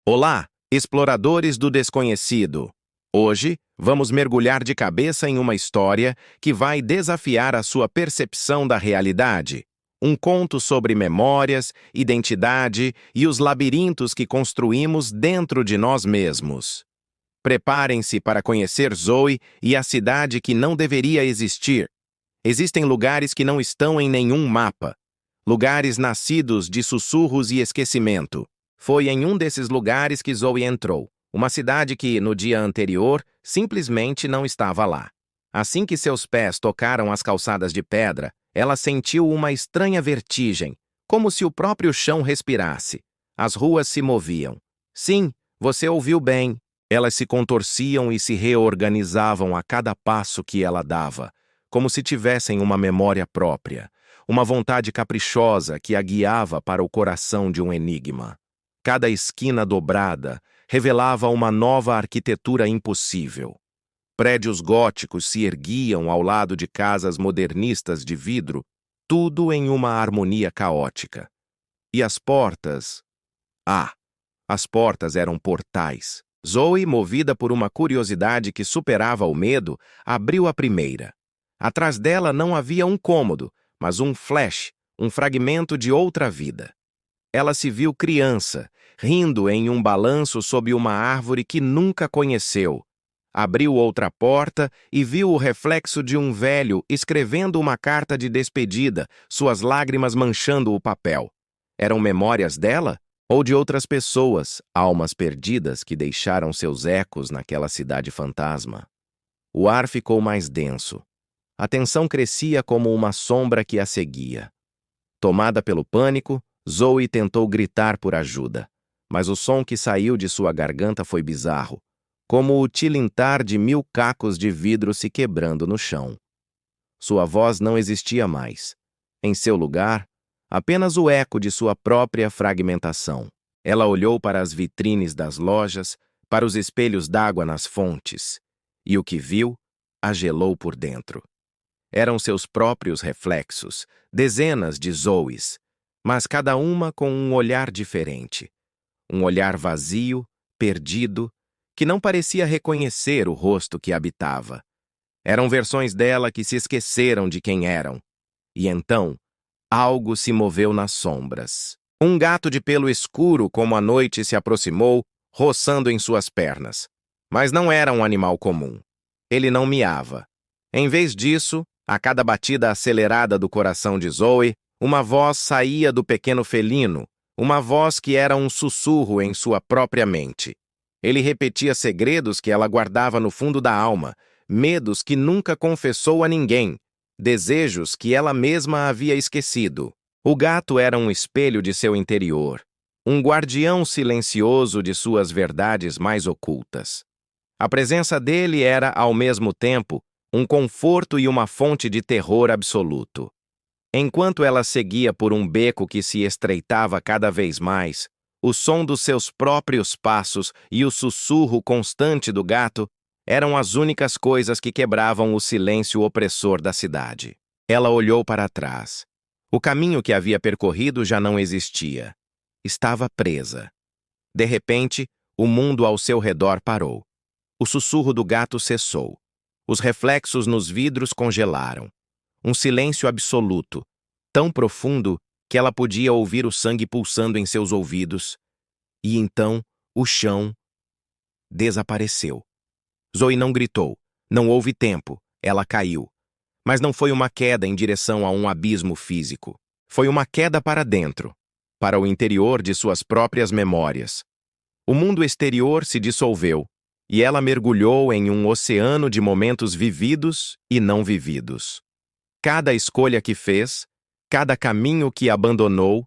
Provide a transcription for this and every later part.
Olá, exploradores do desconhecido! Hoje, vamos mergulhar de cabeça em uma história que vai desafiar a sua percepção da realidade. Um conto sobre memórias, identidade e os labirintos que construímos dentro de nós mesmos. Preparem-se para conhecer Zoe e a cidade que não deveria existir. Existem lugares que não estão em nenhum mapa. Lugares nascidos de sussurros e esquecimento. Foi em um desses lugares que Zoe entrou, uma cidade que, no dia anterior, simplesmente não estava lá. Assim que seus pés tocaram as calçadas de pedra, ela sentiu uma estranha vertigem, como se o próprio chão respirasse. As ruas se moviam. Sim, você ouviu bem. Elas se contorciam e se reorganizavam a cada passo que ela dava, como se tivessem uma memória própria, uma vontade caprichosa que a guiava para o coração de um enigma. Cada esquina dobrada revelava uma nova arquitetura impossível. Prédios góticos se erguiam ao lado de casas modernistas de vidro, tudo em uma harmonia caótica. E as portas? As portas eram portais. Zoe, movida por uma curiosidade que superava o medo, abriu a primeira. Atrás dela não havia um cômodo, mas um flash, um fragmento de outra vida. Ela se viu criança, rindo em um balanço sob uma árvore que nunca conheceu. Abriu outra porta e viu o reflexo de um velho escrevendo uma carta de despedida, suas lágrimas manchando o papel. Eram memórias dela? Ou de outras pessoas, almas perdidas que deixaram seus ecos naquela cidade fantasma? O ar ficou mais denso. A tensão crescia como uma sombra que a seguia. Tomada pelo pânico, Zoe tentou gritar por ajuda, mas o som que saiu de sua garganta foi bizarro, como o tilintar de 1000 cacos de vidro se quebrando no chão. Sua voz não existia mais. Em seu lugar, apenas o eco de sua própria fragmentação. Ela olhou para as vitrines das lojas, para os espelhos d'água nas fontes, e o que viu a gelou por dentro. Eram seus próprios reflexos, dezenas de Zoes, mas cada uma com um olhar diferente. Um olhar vazio, perdido, que não parecia reconhecer o rosto que habitava. Eram versões dela que se esqueceram de quem eram. E então, algo se moveu nas sombras. Um gato de pelo escuro como a noite se aproximou, roçando em suas pernas. Mas não era um animal comum. Ele não miava. Em vez disso, a cada batida acelerada do coração de Zoe, uma voz saía do pequeno felino, uma voz que era um sussurro em sua própria mente. Ele repetia segredos que ela guardava no fundo da alma, medos que nunca confessou a ninguém, desejos que ela mesma havia esquecido. O gato era um espelho de seu interior, um guardião silencioso de suas verdades mais ocultas. A presença dele era, ao mesmo tempo, um conforto e uma fonte de terror absoluto. Enquanto ela seguia por um beco que se estreitava cada vez mais, o som dos seus próprios passos e o sussurro constante do gato eram as únicas coisas que quebravam o silêncio opressor da cidade. Ela olhou para trás. O caminho que havia percorrido já não existia. Estava presa. De repente, o mundo ao seu redor parou. O sussurro do gato cessou. Os reflexos nos vidros congelaram. Um silêncio absoluto, tão profundo que ela podia ouvir o sangue pulsando em seus ouvidos. E então, o chão desapareceu. Zoe não gritou. Não houve tempo. Ela caiu. Mas não foi uma queda em direção a um abismo físico. Foi uma queda para dentro, para o interior de suas próprias memórias. O mundo exterior se dissolveu, e ela mergulhou em um oceano de momentos vividos e não vividos. Cada escolha que fez, cada caminho que abandonou,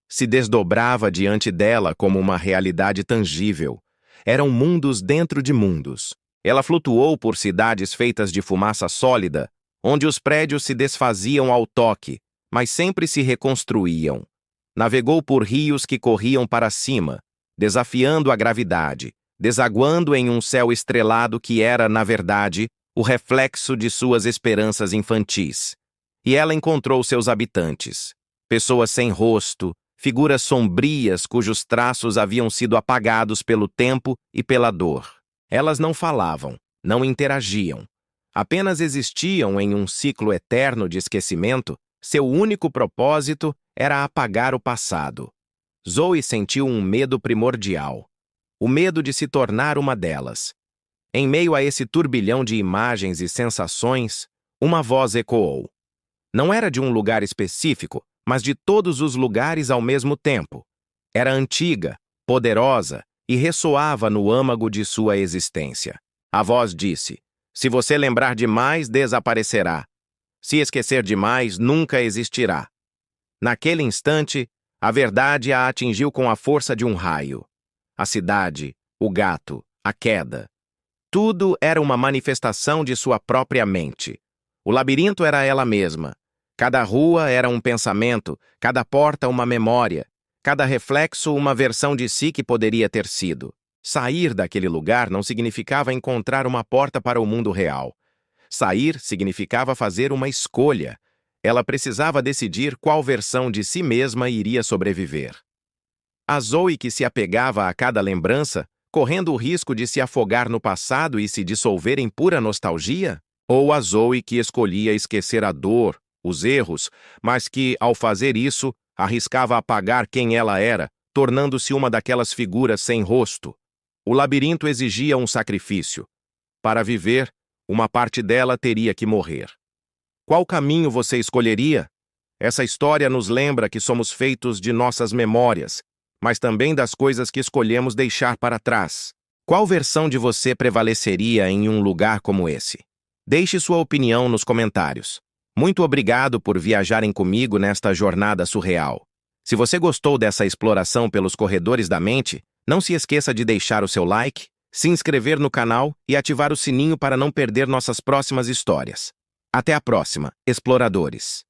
se desdobrava diante dela como uma realidade tangível. Eram mundos dentro de mundos. Ela flutuou por cidades feitas de fumaça sólida, onde os prédios se desfaziam ao toque, mas sempre se reconstruíam. Navegou por rios que corriam para cima, desafiando a gravidade, desaguando em um céu estrelado que era, na verdade, o reflexo de suas esperanças infantis. E ela encontrou seus habitantes, pessoas sem rosto, figuras sombrias cujos traços haviam sido apagados pelo tempo e pela dor. Elas não falavam, não interagiam. Apenas existiam em um ciclo eterno de esquecimento. Seu único propósito era apagar o passado. Zoe sentiu um medo primordial, o medo de se tornar uma delas. Em meio a esse turbilhão de imagens e sensações, uma voz ecoou. Não era de um lugar específico, mas de todos os lugares ao mesmo tempo. Era antiga, poderosa e ressoava no âmago de sua existência. A voz disse: "Se você lembrar demais, desaparecerá. Se esquecer demais, nunca existirá." Naquele instante, a verdade a atingiu com a força de um raio. A cidade, o gato, a queda. Tudo era uma manifestação de sua própria mente. O labirinto era ela mesma. Cada rua era um pensamento, cada porta uma memória, cada reflexo uma versão de si que poderia ter sido. Sair daquele lugar não significava encontrar uma porta para o mundo real. Sair significava fazer uma escolha. Ela precisava decidir qual versão de si mesma iria sobreviver. A Zoe que se apegava a cada lembrança, correndo o risco de se afogar no passado e se dissolver em pura nostalgia? Ou a Zoe que escolhia esquecer a dor, os erros, mas que, ao fazer isso, arriscava apagar quem ela era, tornando-se uma daquelas figuras sem rosto? O labirinto exigia um sacrifício. Para viver, uma parte dela teria que morrer. Qual caminho você escolheria? Essa história nos lembra que somos feitos de nossas memórias, mas também das coisas que escolhemos deixar para trás. Qual versão de você prevaleceria em um lugar como esse? Deixe sua opinião nos comentários. Muito obrigado por viajarem comigo nesta jornada surreal. Se você gostou dessa exploração pelos corredores da mente, não se esqueça de deixar o seu like, se inscrever no canal e ativar o sininho para não perder nossas próximas histórias. Até a próxima, exploradores!